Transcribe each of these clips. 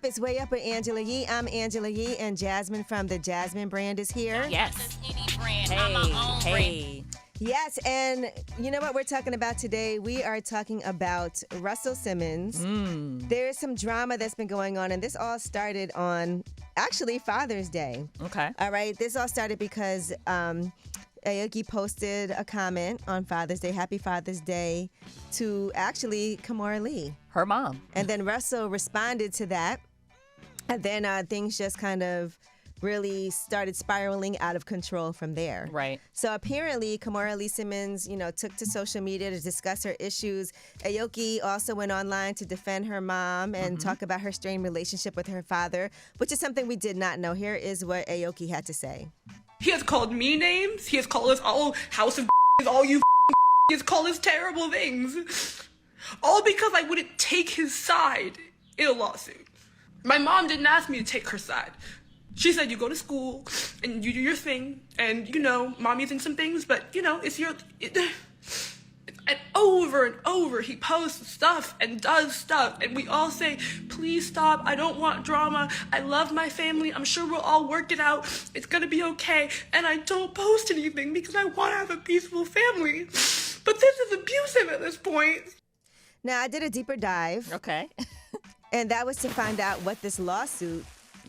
It's Way Up with Angela Yee. I'm Angela Yee, and Jasmine from the Jasmine brand is here. Yes. Hey. Yes, and you know what we're talking about today? We are talking about Russell Simmons. There's some drama that's been going on, and this all started on, actually, Father's Day. Okay. All right, this all started because Aoki posted a comment on Father's Day, Happy Father's Day, to actually Kimora Lee. Her mom. And then Russell responded to that, and then things just kind of really started spiraling out of control from there. Right. So apparently, Kimora Lee Simmons, took to social media to discuss her issues. Aoki also went online to defend her mom and talk about her strained relationship with her father, which is something we did not know. Here is what Aoki had to say. He has called me names. He has called us all house of all you. He has called us terrible things. All because I wouldn't take his side in a lawsuit. My mom didn't ask me to take her side. She said, you go to school and you do your thing, and mommy's in some things, but it's your. And over, he posts stuff and does stuff, and we all say, please stop, I don't want drama, I love my family, I'm sure we'll all work it out, it's gonna be okay, and I don't post anything because I want to have a peaceful family. But this is abusive at this point. Now, I did a deeper dive. Okay. And that was to find out what this lawsuit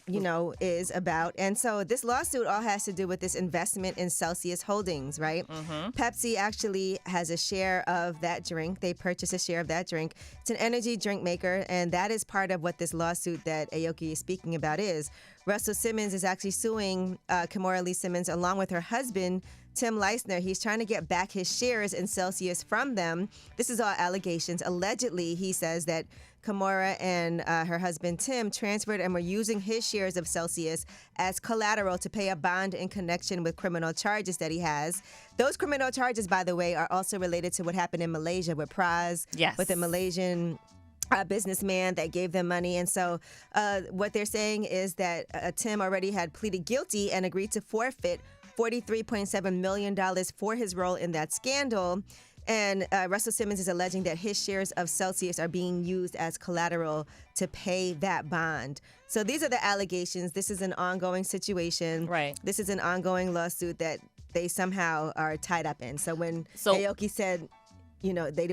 is about. And so this lawsuit all has to do with this investment in Celsius Holdings, right? Pepsi actually has a share of that drink. They purchased a share of that drink. It's an energy drink maker, and that is part of what this lawsuit that Aoki is speaking about is. Russell Simmons is actually suing Kimora Lee Simmons along with her husband, Tim Leisner. He's trying to get back his shares in Celsius from them. This is all allegations. Allegedly, he says that Kimora and her husband, Tim, transferred and were using his shares of Celsius as collateral to pay a bond in connection with criminal charges that he has. Those criminal charges, by the way, are also related to what happened in Malaysia with Praz, with the Malaysian businessman that gave them money. And so what they're saying is that Tim already had pleaded guilty and agreed to forfeit $43.7 million for his role in that scandal. And Russell Simmons is alleging that his shares of Celsius are being used as collateral to pay that bond. So these are the allegations. This is an ongoing situation. Right. This is an ongoing lawsuit that they somehow are tied up in. So when Aoki said, they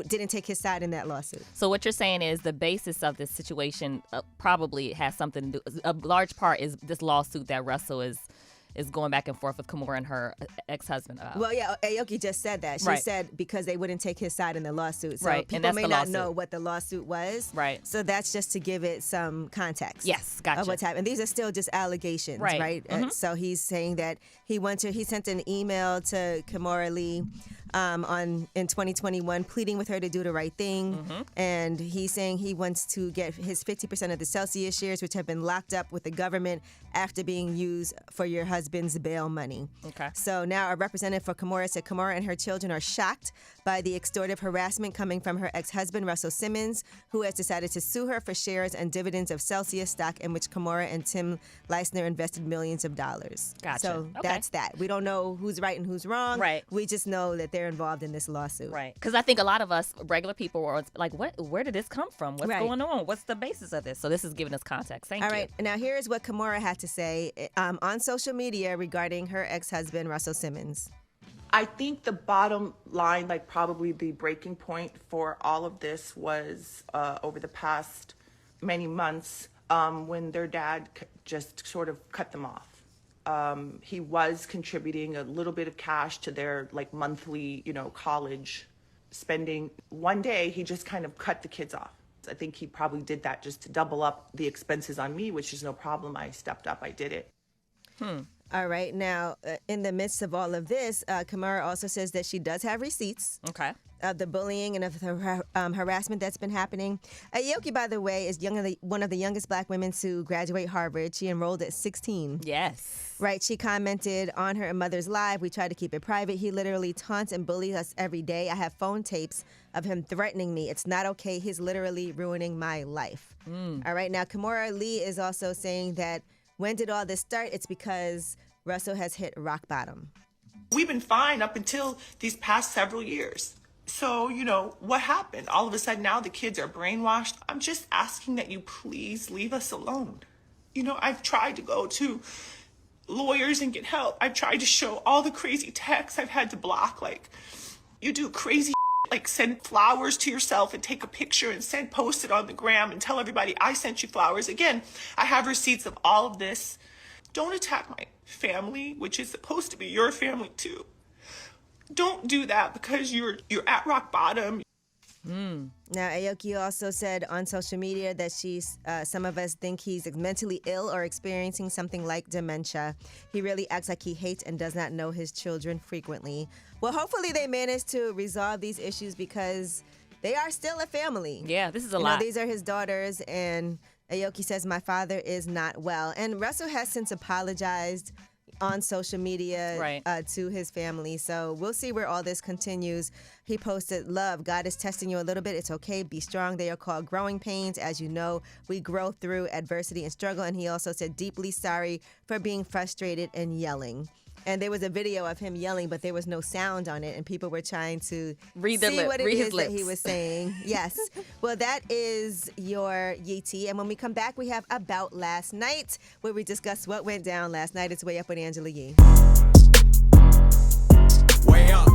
didn't take his side in that lawsuit. So what you're saying is the basis of this situation probably has something to do. A large part is this lawsuit that Russell is going back and forth with Kimora and her ex-husband. Well, yeah, Aoki just said that. She said because they wouldn't take his side in the lawsuit. So people may not know what the lawsuit was. Right. So that's just to give it some context. Yes, gotcha. Of what's happened. These are still just allegations, right? So he's saying that he sent an email to Kimora Lee in 2021 pleading with her to do the right thing. And he's saying he wants to get his 50% of the Celsius shares, which have been locked up with the government after being used for your husband's bail money. Okay. So now a representative for Kimora said Kimora and her children are shocked by the extortive harassment coming from her ex-husband, Russell Simmons, who has decided to sue her for shares and dividends of Celsius stock in which Kimora and Tim Leisner invested millions of dollars. Gotcha. So that's that. We don't know who's right and who's wrong. Right. We just know that they're involved in this lawsuit. Right. Because I think a lot of us regular people were like, where did this come from? What's Right. going on? What's the basis of this? So this is giving us context. Thank you. All right. Now here is what Kimora had to say on social media regarding her ex-husband, Russell Simmons. I think the bottom line, probably the breaking point for all of this was over the past many months when their dad just sort of cut them off. He was contributing a little bit of cash to their monthly, college spending. One day he just kind of cut the kids off. I think he probably did that just to double up the expenses on me, which is no problem. I stepped up. I did it. All right. Now, in the midst of all of this, Kimora also says that she does have receipts. Okay. Of the bullying and of the harassment that's been happening. Aoki, by the way, is one of the youngest black women to graduate Harvard. She enrolled at 16. Yes. Right. She commented on her mother's live. We try to keep it private. He literally taunts and bullies us every day. I have phone tapes of him threatening me. It's not okay. He's literally ruining my life. All right. Now, Kimora Lee is also saying that when did all this start? It's because Russell has hit rock bottom. We've been fine up until these past several years. So, what happened? All of a sudden now the kids are brainwashed. I'm just asking that you please leave us alone. I've tried to go to lawyers and get help. I've tried to show all the crazy texts I've had to block. Like, you do crazy like send flowers to yourself and take a picture and post it on the gram and tell everybody I sent you flowers. Again, I have receipts of all of this. Don't attack my family, which is supposed to be your family too. Don't do that because you're at rock bottom. Now, Aoki also said on social media that some of us think he's mentally ill or experiencing something like dementia. He really acts like he hates and does not know his children frequently. Well, hopefully they manage to resolve these issues because they are still a family. Yeah, this is a lot. These are his daughters, and Aoki says, my father is not well. And Russell has since apologized on social media to his family. So we'll see where all this continues. He posted, love, God is testing you a little bit. It's okay. Be strong. They are called growing pains. As you know, we grow through adversity and struggle. And he also said, deeply sorry for being frustrated and yelling. And there was a video of him yelling, but there was no sound on it. And people were trying to read what it is lips. that he was saying. Yes. Well, that is your Yeetie. And when we come back, we have About Last Night, where we discuss what went down last night. It's Way Up with Angela Yee. Way up.